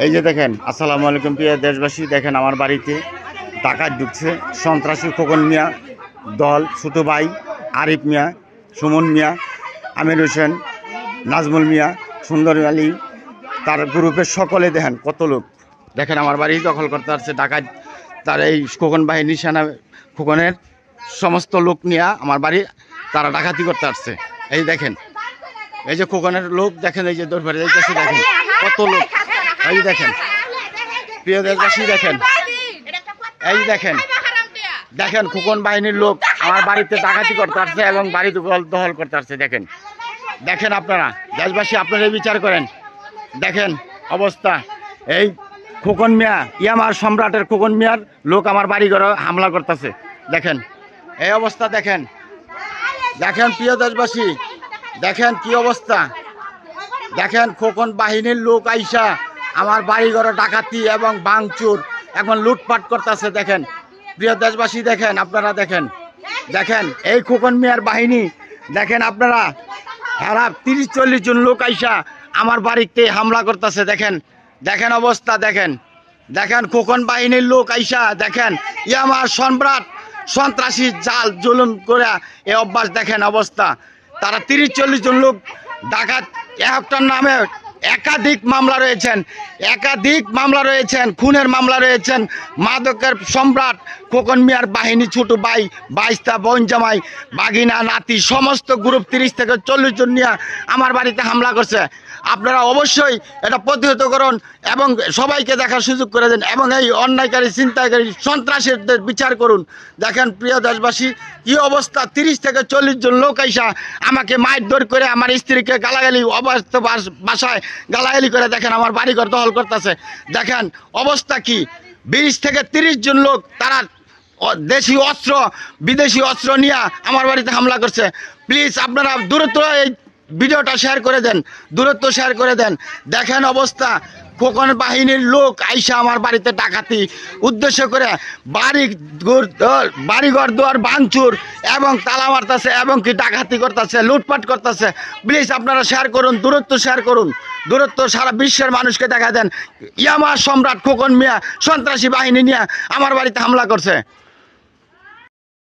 এই যে দেখেন, আসসালামু আলাইকুম প্রিয় দেশবাসী। দেখেন আমার বাড়িতে ডাকাত ঢুকছে। সন্ত্রাসী খোকন মিয়া দল, ছোট ভাই আরিফ মিয়া, সুমন মিয়া, আমির হোসেন, নাজমুল মিয়া, সুন্দর আলী, তার গ্রুপের সকলে দেখেন কত লোক। দেখেন আমার বাড়ি দখল করতে আসছে ডাকাত। তার এই খোকন বাহিনী সেনা খোকনের সমস্ত লোক নিয়ে আমার বাড়ি তারা ডাকাতি করতে আসছে। এই দেখেন, এই যে খোকনের লোক দেখেন, এই যে দরবারে যাইতেছে, দেখেন কত লোক। এই দেখেন প্রিয় দেশবাসী, দেখেন এই দেখেন, দেখেন খোকন বাহিনীর লোক আমার বাড়িতে ডাকাতি করতে আসছে এবং বাড়ি দখল করতে আসছে। দেখেন দেখেন আপনারা দেশবাসী, আপনারা বিচার করেন। দেখেন অবস্থা, এই খোকন মিয়া ইয়ামার সম্রাটের খোকন মিয়ার লোক আমার বাড়ি ঘরে হামলা করতেছে। দেখেন এই অবস্থা, দেখেন দেখেন প্রিয় দেশবাসী, দেখেন কি অবস্থা। দেখেন খোকন বাহিনীর লোক আইসা আমার বাড়ি ঘরে ডাকাতি এবং ভাঙচুর এখন লুটপাট করতেছে। দেখেন প্রিয় দেশবাসী, দেখেন আপনারা, দেখেন দেখেন এই খোকন মিয়ার বাহিনী, দেখেন আপনারা, এরা 30-40 জন লোক আইসা আমার বাড়িতে হামলা করতেছে। দেখেন দেখেন অবস্থা, দেখেন দেখেন খোকন বাহিনীর লোক আইসা, দেখেন ইয়ামার সম্রাট সন্ত্রাসী জাল জুলুম করে এই অভ্যাস। দেখেন অবস্থা, তারা 30-40 জন লোক ডাকাত, একটার নামে একাধিক মামলা রয়েছেন, খুনের মামলা রয়েছেন। মাদকের সম্রাট খোকন মিয়ার বাহিনী ছোট ভাই, বাইস্তা, বোন জামাই, বাগিনা, নাতি, সমস্ত গ্রুপ 30-40 জন নিয়ে আমার বাড়িতে হামলা করছে। আপনারা অবশ্যই এটা প্রতিহত করুন এবং সবাইকে দেখার সুযোগ করে দেন এবং এই অন্যায়কারী, চিন্তাকারী, সন্ত্রাসীদের বিচার করুন। দেখেন প্রিয় দেশবাসী, কি অবস্থা, 30-40 জন লোক আইসা আমাকে মারধর করে আমার স্ত্রীকে গালাগালি, অবাস্তব ভাষায় গালাগালি করে দেখেন আমার বাড়িঘর দখল করতেছে। দেখেন অবস্থা কি, 20-30 জন লোক, তারা দেশি অস্ত্র, বিদেশি অস্ত্র নিয়ে আমার বাড়িতে হামলা করছে। প্লিজ আপনারা দূরত্ব এই ভিডিওটা শেয়ার করে দেন, দূরত্ব শেয়ার করে দেন। দেখেন অবস্থা, খোকন বাহিনীর লোক আইসা আমার বাড়িতে ডাকাতি উদ্দেশ্য করে বাড়িঘর দুয়ার ভাঙচুর এবং তালা মারতেছে এবং কি ডাকাতি করতেছে, লুটপাট করতেছে। প্লিজ আপনারা শেয়ার করুন, দূরত্ব শেয়ার করুন, দূরত্ব সারা বিশ্বের মানুষকে দেখা দেন। ইয়ামার সম্রাট খোকন মিয়া সন্ত্রাসী বাহিনী নিয়ে আমার বাড়িতে হামলা করছে।